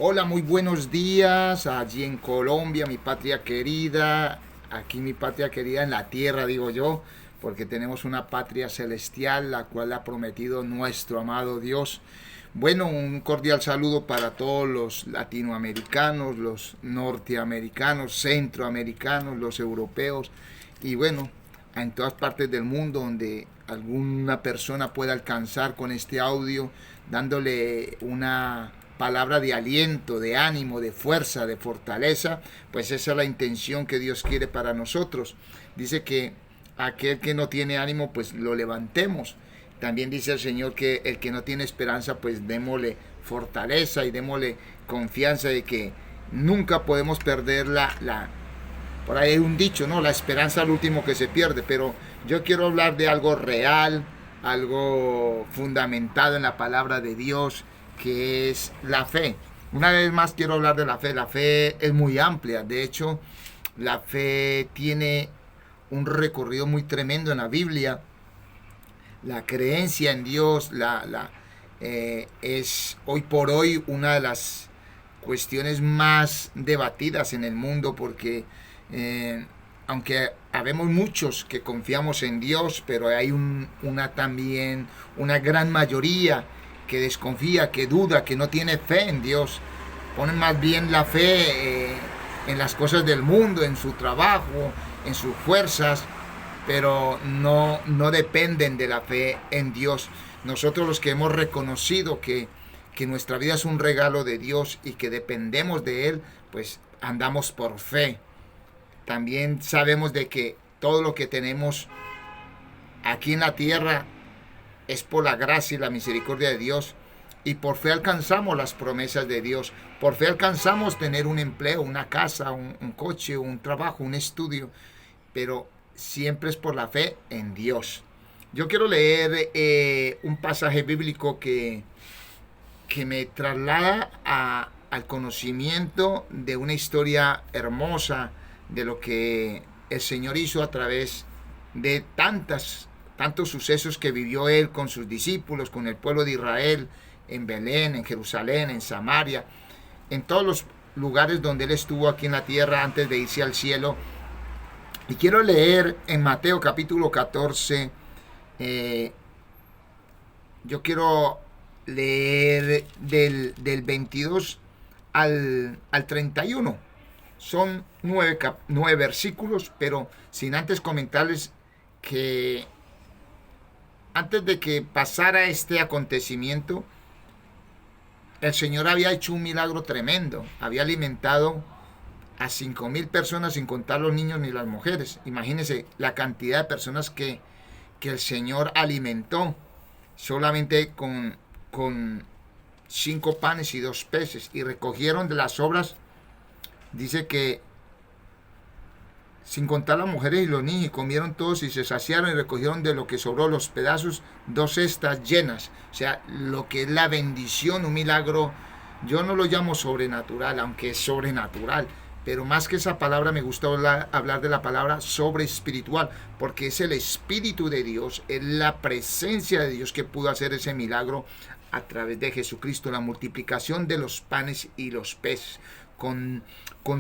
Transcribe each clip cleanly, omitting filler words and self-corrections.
Hola, muy buenos días allí en Colombia, mi patria querida, aquí mi patria querida en la tierra, digo yo, porque tenemos una patria celestial, la cual ha prometido nuestro amado Dios. Bueno, un cordial saludo para todos los latinoamericanos, los norteamericanos, centroamericanos, los europeos y bueno, en todas partes del mundo donde alguna persona pueda alcanzar con este audio, dándole una palabra de aliento, de ánimo, de fuerza, de fortaleza, pues esa es la intención que Dios quiere para nosotros. Dice que aquel que no tiene ánimo, pues lo levantemos. También dice el Señor que el que no tiene esperanza, pues démosle fortaleza y démosle confianza de que nunca podemos perder por ahí hay un dicho, ¿no? La esperanza es lo último que se pierde, pero yo quiero hablar de algo real, algo fundamentado en la palabra de Dios, que es la fe. Una vez más quiero hablar de la fe. La fe es muy amplia. De hecho, la fe tiene un recorrido muy tremendo en la Biblia. La creencia en Dios es hoy por hoy una de las cuestiones más debatidas en el mundo porque aunque habemos muchos que confiamos en Dios, pero hay también una gran mayoría que desconfía, que duda, que no tiene fe en Dios. Ponen más bien la fe en las cosas del mundo, en su trabajo, en sus fuerzas, pero no dependen de la fe en Dios. Nosotros los que hemos reconocido que nuestra vida es un regalo de Dios y que dependemos de Él, pues andamos por fe. También sabemos de que todo lo que tenemos aquí en la tierra es por la gracia y la misericordia de Dios. Y por fe alcanzamos las promesas de Dios. Por fe alcanzamos tener un empleo, una casa, un coche, un trabajo, un estudio. Pero siempre es por la fe en Dios. Yo quiero leer un pasaje bíblico que me traslada al conocimiento de una historia hermosa de lo que el Señor hizo a través de tantos sucesos que vivió Él con sus discípulos, con el pueblo de Israel, en Belén, en Jerusalén, en Samaria, en todos los lugares donde Él estuvo aquí en la tierra antes de irse al cielo. Y quiero leer en Mateo capítulo 14, yo quiero leer del 22 al 31. Son 9 versículos, pero sin antes comentarles que antes de que pasara este acontecimiento, el Señor había hecho un milagro tremendo. Había alimentado a 5,000 personas sin contar los niños ni las mujeres. Imagínense la cantidad de personas que el Señor alimentó solamente con 5 panes y 2 peces. Y recogieron de las sobras, dice que sin contar las mujeres y los niños, y comieron todos y se saciaron y recogieron de lo que sobró los pedazos 2 cestas llenas. O sea, lo que es la bendición, un milagro. Yo no lo llamo sobrenatural, aunque es sobrenatural, pero más que esa palabra me gusta hablar de la palabra sobre espiritual, porque es el Espíritu de Dios, es la presencia de Dios que pudo hacer ese milagro a través de Jesucristo, la multiplicación de los panes y los peces. Con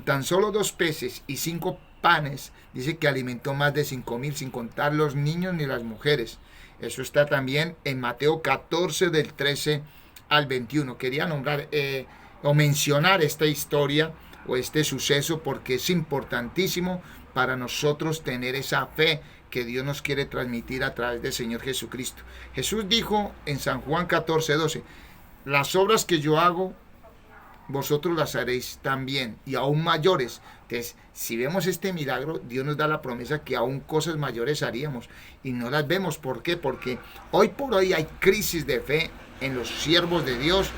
tan solo 2 peces y 5 panes, dice que alimentó más de 5,000 sin contar los niños ni las mujeres. Eso está también en Mateo 14 del 13 al 21. Quería nombrar o mencionar esta historia o este suceso porque es importantísimo para nosotros tener esa fe que Dios nos quiere transmitir a través del Señor Jesucristo. Jesús dijo en San Juan 14:12, las obras que yo hago, vosotros las haréis también, y aún mayores. Entonces, si vemos este milagro, Dios nos da la promesa que aún cosas mayores haríamos, y no las vemos. ¿Por qué? Porque hoy por hoy hay crisis de fe en los siervos de Dios,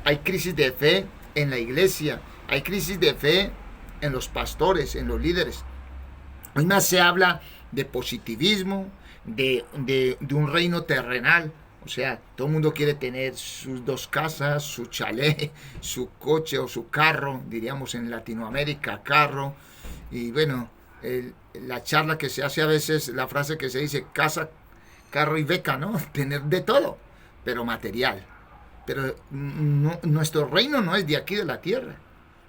hay crisis de fe en la iglesia, hay crisis de fe en los pastores, en los líderes. Hoy más se habla de positivismo, de un reino terrenal. O sea, todo el mundo quiere tener sus 2 casas, su chalet, su coche o su carro, diríamos en Latinoamérica, carro. Y bueno, la charla que se hace a veces, la frase que se dice, casa, carro y beca, ¿no? Tener de todo, pero material. pero nuestro reino no es de aquí de la tierra.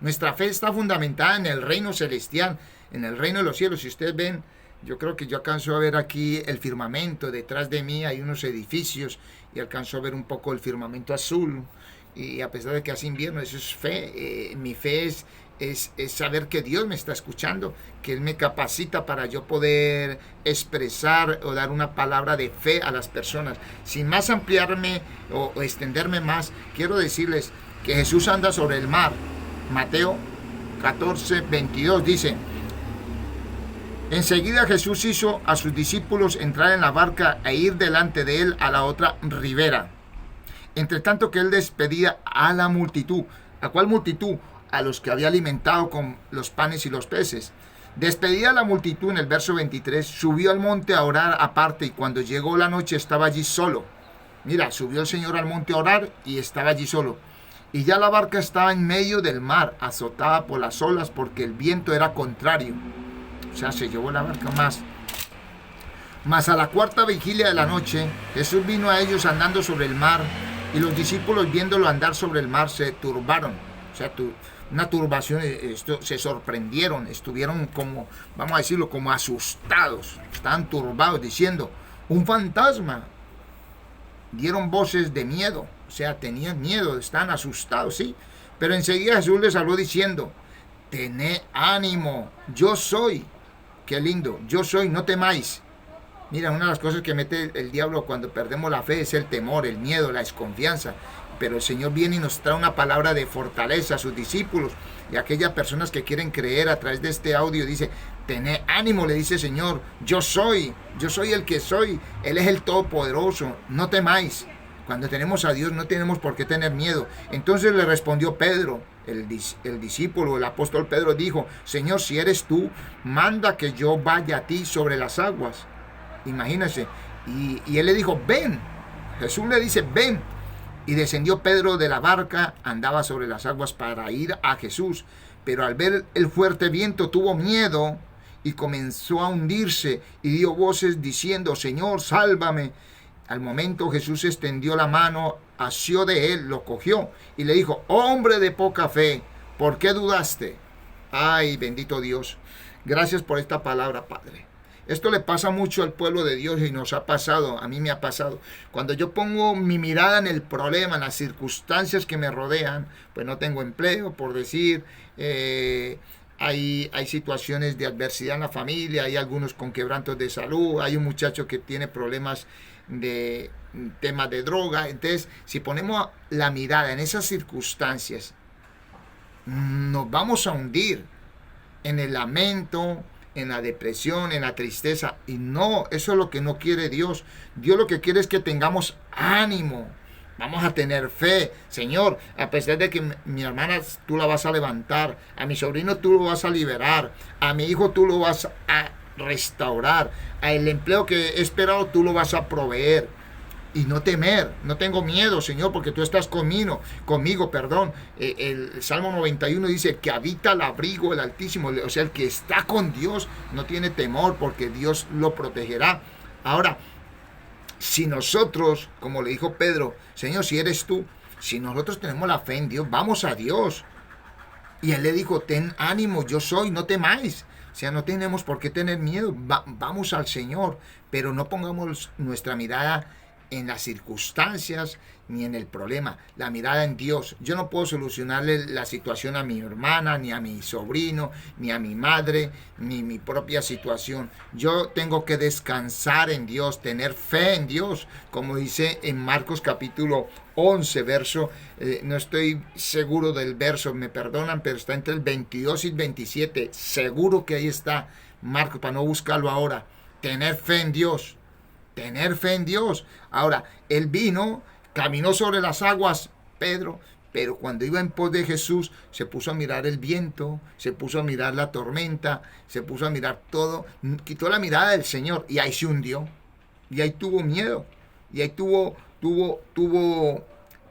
Nuestra fe está fundamentada en el reino celestial, en el reino de los cielos. Si ustedes ven, yo creo que yo alcanzo a ver aquí el firmamento, detrás de mí hay unos edificios y alcanzo a ver un poco el firmamento azul. Y a pesar de que hace invierno, eso es fe. Mi fe es saber que Dios me está escuchando, que Él me capacita para yo poder expresar o dar una palabra de fe a las personas. Sin más ampliarme o extenderme más, quiero decirles que Jesús anda sobre el mar. Mateo 14:22 dice: enseguida Jesús hizo a sus discípulos entrar en la barca e ir delante de él a la otra ribera. Entre tanto que él despedía a la multitud. ¿A cuál multitud? A los que había alimentado con los panes y los peces. Despedía a la multitud en el verso 23, subió al monte a orar aparte, y cuando llegó la noche estaba allí solo. Mira, subió el Señor al monte a orar y estaba allí solo. Y ya la barca estaba en medio del mar, azotada por las olas, porque el viento era contrario. O sea, se llevó la barca más. Mas a la cuarta vigilia de la noche, Jesús vino a ellos andando sobre el mar, y los discípulos, viéndolo andar sobre el mar, se turbaron. O sea, una turbación, se sorprendieron, estuvieron como, vamos a decirlo, como asustados, estaban turbados, diciendo: un fantasma. Dieron voces de miedo, o sea, tenían miedo, estaban asustados, sí. Pero enseguida Jesús les habló diciendo: tened ánimo, yo soy. Qué lindo, yo soy, no temáis. Mira, una de las cosas que mete el diablo cuando perdemos la fe es el temor, el miedo, la desconfianza. Pero el Señor viene y nos trae una palabra de fortaleza a sus discípulos y a aquellas personas que quieren creer a través de este audio. Dice: tened ánimo, le dice el Señor, yo soy el que soy, Él es el Todopoderoso, no temáis. Cuando tenemos a Dios no tenemos por qué tener miedo. Entonces le respondió Pedro, el discípulo, el apóstol Pedro dijo: Señor, si eres tú, manda que yo vaya a ti sobre las aguas. Imagínense. Y él le dijo: ven. Jesús le dice: ven. Y descendió Pedro de la barca, andaba sobre las aguas para ir a Jesús, pero al ver el fuerte viento tuvo miedo y comenzó a hundirse y dio voces diciendo: Señor, sálvame. Al momento Jesús extendió la mano, asió de él, lo cogió y le dijo: hombre de poca fe, ¿por qué dudaste? Ay, bendito Dios, gracias por esta palabra, Padre. Esto le pasa mucho al pueblo de Dios y nos ha pasado, a mí me ha pasado. Cuando yo pongo mi mirada en el problema, en las circunstancias que me rodean, pues no tengo empleo, por decir, hay situaciones de adversidad en la familia, hay algunos con quebrantos de salud, hay un muchacho que tiene problemas de temas de droga. Entonces, si ponemos la mirada en esas circunstancias, nos vamos a hundir en el lamento, en la depresión, en la tristeza. Y no, eso es lo que no quiere Dios. Dios lo que quiere es que tengamos ánimo. Vamos a tener fe. Señor, a pesar de que mi hermana tú la vas a levantar, a mi sobrino tú lo vas a liberar, a mi hijo tú lo vas a restaurar, al empleo que he esperado tú lo vas a proveer. Y no temer, no tengo miedo, Señor, porque tú estás conmigo. El Salmo 91 dice: que habita el abrigo del Altísimo. O sea, el que está con Dios no tiene temor, porque Dios lo protegerá. Ahora, si nosotros, como le dijo Pedro: Señor, si eres tú, si nosotros tenemos la fe en Dios, vamos a Dios. Y él le dijo: ten ánimo, yo soy, no temáis. O sea, no tenemos por qué tener miedo, vamos al Señor, pero no pongamos nuestra mirada en las circunstancias ni en el problema, la mirada en Dios. Yo no puedo solucionarle la situación a mi hermana, ni a mi sobrino, ni a mi madre, ni mi propia situación. Yo tengo que descansar en Dios, tener fe en Dios, como dice en Marcos capítulo 11, verso, no estoy seguro del verso, me perdonan, pero está entre el 22 y el 27, seguro que ahí está Marcos, para no buscarlo ahora. Tener fe en Dios. Tener fe en Dios. Ahora, él vino, caminó sobre las aguas, Pedro, pero cuando iba en pos de Jesús, se puso a mirar el viento, se puso a mirar la tormenta, se puso a mirar todo, quitó la mirada del Señor y ahí se hundió. Y ahí tuvo miedo. Y ahí tuvo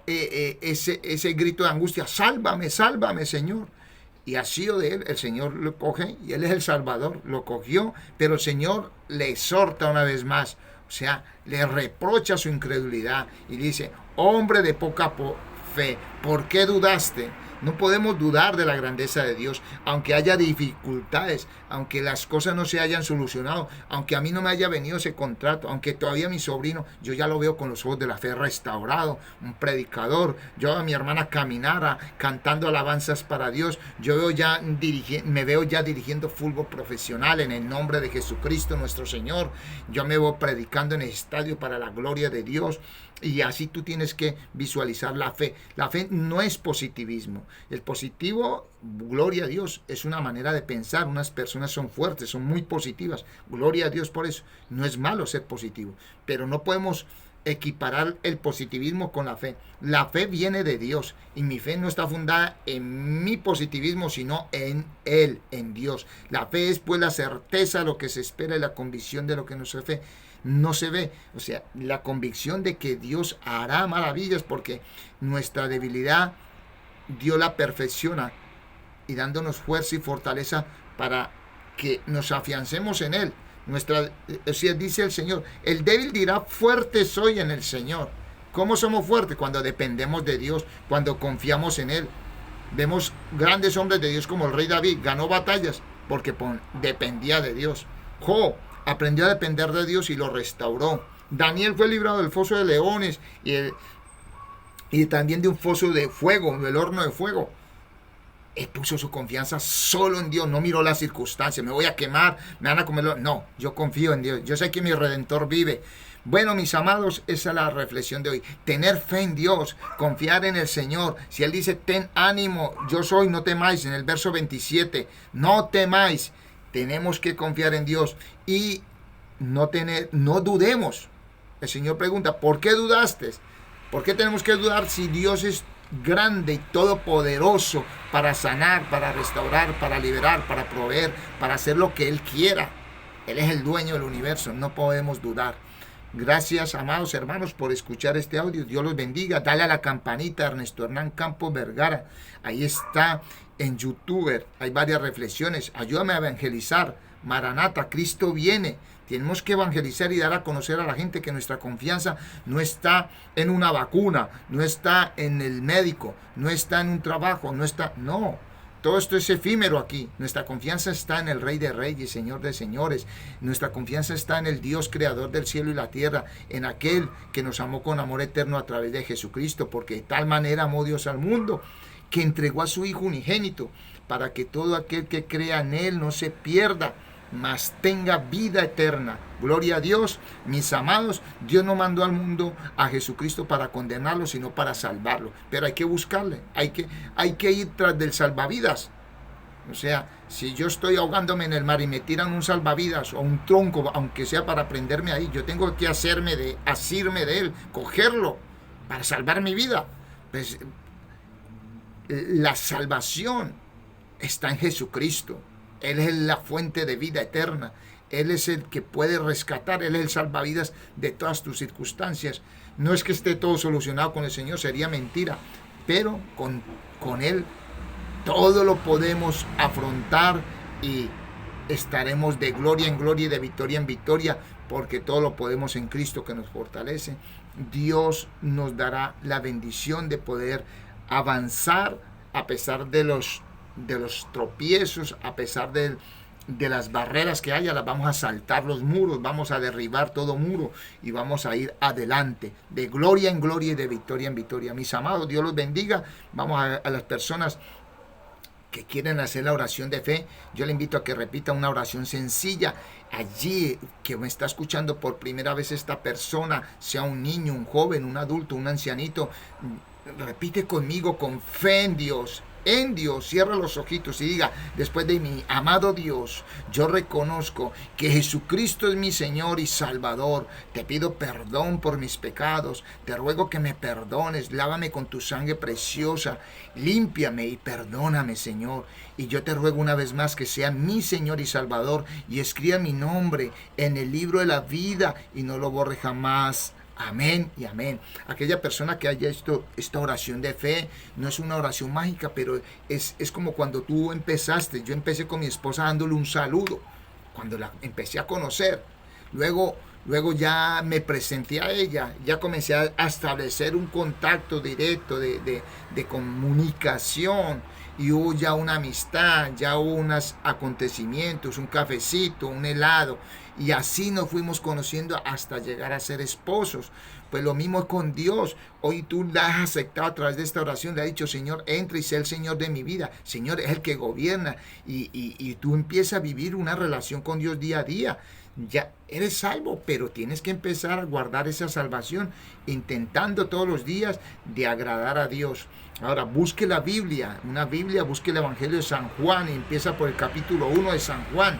ese grito de angustia: sálvame, sálvame, Señor. Y así de él, el Señor lo coge y él es el Salvador, lo cogió, pero el Señor le exhorta una vez más. O O sea, le reprocha su incredulidad y dice, hombre de poca fe, ¿por qué dudaste? No podemos dudar de la grandeza de Dios, aunque haya dificultades, aunque las cosas no se hayan solucionado, aunque a mí no me haya venido ese contrato, aunque todavía mi sobrino, yo ya lo veo con los ojos de la fe restaurado, un predicador, yo a mi hermana caminara cantando alabanzas para Dios, yo veo ya me veo ya dirigiendo fútbol profesional en el nombre de Jesucristo nuestro Señor, yo me veo predicando en el estadio para la gloria de Dios. Y así tú tienes que visualizar la fe. La fe no es positivismo. El positivo, gloria a Dios, es una manera de pensar. Unas personas son fuertes, son muy positivas. Gloria a Dios por eso. No es malo ser positivo. Pero no podemos equiparar el positivismo con la fe. La fe viene de Dios. Y mi fe no está fundada en mi positivismo, sino en Él, en Dios. La fe es pues la certeza de lo que se espera y la convicción de lo que no se ve. No se ve, o sea, la convicción de que Dios hará maravillas, porque nuestra debilidad Dios la perfecciona y dándonos fuerza y fortaleza para que nos afiancemos en Él. O sea, dice el Señor, el débil dirá, fuerte soy en el Señor. ¿Cómo somos fuertes? Cuando dependemos de Dios, cuando confiamos en Él. Vemos grandes hombres de Dios como el rey David, ganó batallas porque dependía de Dios. Job aprendió a depender de Dios y lo restauró. Daniel fue librado del foso de leones y también de un foso de fuego, del horno de fuego. Él puso su confianza solo en Dios, no miró las circunstancias, me voy a quemar, me van a comer. No, yo confío en Dios, yo sé que mi Redentor vive. Bueno, mis amados, esa es la reflexión de hoy. Tener fe en Dios, confiar en el Señor. Si Él dice, ten ánimo, yo soy, no temáis, en el verso 27, no temáis. Tenemos que confiar en Dios y no dudemos. El Señor pregunta, ¿por qué dudaste? ¿Por qué tenemos que dudar si Dios es grande y todopoderoso para sanar, para restaurar, para liberar, para proveer, para hacer lo que Él quiera? Él es el dueño del universo, no podemos dudar. Gracias, amados hermanos, por escuchar este audio. Dios los bendiga. Dale a la campanita, Ernesto Hernán Campos Vergara. Ahí está en YouTube. Hay varias reflexiones. Ayúdame a evangelizar. Maranata, Cristo viene. Tenemos que evangelizar y dar a conocer a la gente que nuestra confianza no está en una vacuna, no está en el médico, no está en un trabajo, no. Todo esto es efímero aquí. Nuestra confianza está en el Rey de Reyes, Señor de Señores. Nuestra confianza está en el Dios creador del cielo y la tierra, en aquel que nos amó con amor eterno a través de Jesucristo, porque de tal manera amó Dios al mundo, que entregó a su Hijo unigénito, para que todo aquel que crea en Él no se pierda, mas tenga vida eterna. Gloria a Dios, mis amados. Dios no mandó al mundo a Jesucristo para condenarlo, sino para salvarlo. Pero hay que buscarle, hay que ir tras del salvavidas. O sea, si yo estoy ahogándome en el mar y me tiran un salvavidas o un tronco, aunque sea para prenderme ahí, yo tengo que asirme de él, cogerlo para salvar mi vida. Pues, la salvación está en Jesucristo. Él es la fuente de vida eterna. Él es el que puede rescatar. Él es el salvavidas de todas tus circunstancias. No es que esté todo solucionado con el Señor, sería mentira. Pero con Él todo lo podemos afrontar y estaremos de gloria en gloria y de victoria en victoria, porque todo lo podemos en Cristo que nos fortalece. Dios nos dará la bendición de poder avanzar a pesar de los tropiezos, a pesar de las barreras que haya. Las vamos a saltar los muros, vamos a derribar todo muro y vamos a ir adelante, de gloria en gloria y de victoria en victoria. Mis amados, Dios los bendiga. Vamos a las personas que quieren hacer la oración de fe, yo le invito a que repita una oración sencilla. Allí que me está escuchando por primera vez esta persona, sea un niño, un joven, un adulto, un ancianito, repite conmigo con fe en Dios. En Dios, cierra los ojitos y diga después de mí: amado Dios, yo reconozco que Jesucristo es mi Señor y Salvador. Te pido perdón por mis pecados, te ruego que me perdones, lávame con tu sangre preciosa, límpiame y perdóname, Señor. Y yo te ruego una vez más que sea mi Señor y Salvador y escriba mi nombre en el libro de la vida y no lo borre jamás. Amén y amén. Aquella persona que haya esta oración de fe, no es una oración mágica, pero es como cuando tú empezaste. Yo empecé con mi esposa dándole un saludo, cuando la empecé a conocer. Luego Luego ya me presenté a ella, ya comencé a establecer un contacto directo de comunicación y hubo ya una amistad, ya hubo unos acontecimientos, un cafecito, un helado y así nos fuimos conociendo hasta llegar a ser esposos. Pues lo mismo con Dios. Hoy tú la has aceptado a través de esta oración. Le has dicho, Señor, entra y sé el Señor de mi vida. Señor es el que gobierna. Y tú empiezas a vivir una relación con Dios día a día. Ya eres salvo, pero tienes que empezar a guardar esa salvación, intentando todos los días de agradar a Dios. Ahora, busque la Biblia, una Biblia, busque el Evangelio de San Juan, y empieza por el capítulo 1 de San Juan.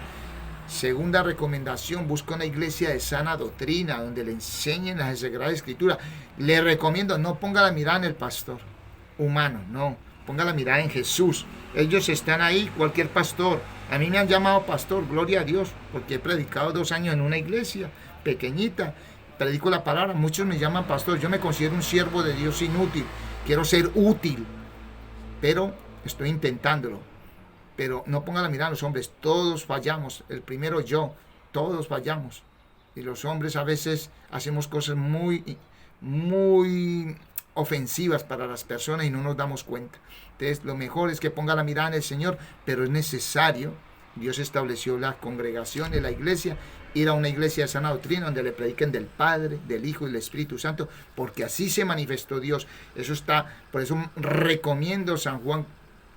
Segunda recomendación, busca una iglesia de sana doctrina, donde le enseñen las Sagradas Escrituras. Le recomiendo, no ponga la mirada en el pastor humano, no, ponga la mirada en Jesús. Ellos están ahí, cualquier pastor. A mí me han llamado pastor, gloria a Dios, porque he predicado 2 años en una iglesia pequeñita, predico la palabra, muchos me llaman pastor. Yo me considero un siervo de Dios inútil, quiero ser útil, pero estoy intentándolo. Pero no ponga la mirada en los hombres, todos fallamos, el primero yo, todos fallamos. Y los hombres a veces hacemos cosas muy ofensivas para las personas y no nos damos cuenta. Entonces lo mejor es que ponga la mirada en el Señor, pero es necesario. Dios estableció la congregación de la iglesia, ir a una iglesia de sana doctrina donde le prediquen del Padre, del Hijo y del Espíritu Santo, porque así se manifestó Dios. Eso está, por eso recomiendo San Juan,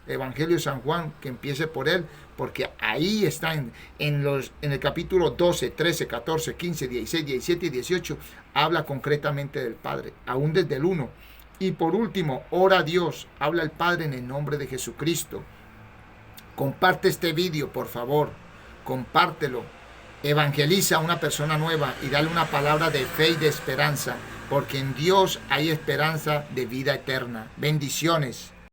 Evangelio de San Juan, que empiece por él, porque ahí está en el capítulo 12, 13, 14, 15, 16, 17 y 18, habla concretamente del Padre, aún desde el 1. Y por último, ora a Dios, habla al Padre en el nombre de Jesucristo. Comparte este vídeo, por favor, compártelo. Evangeliza a una persona nueva y dale una palabra de fe y de esperanza, porque en Dios hay esperanza de vida eterna. Bendiciones.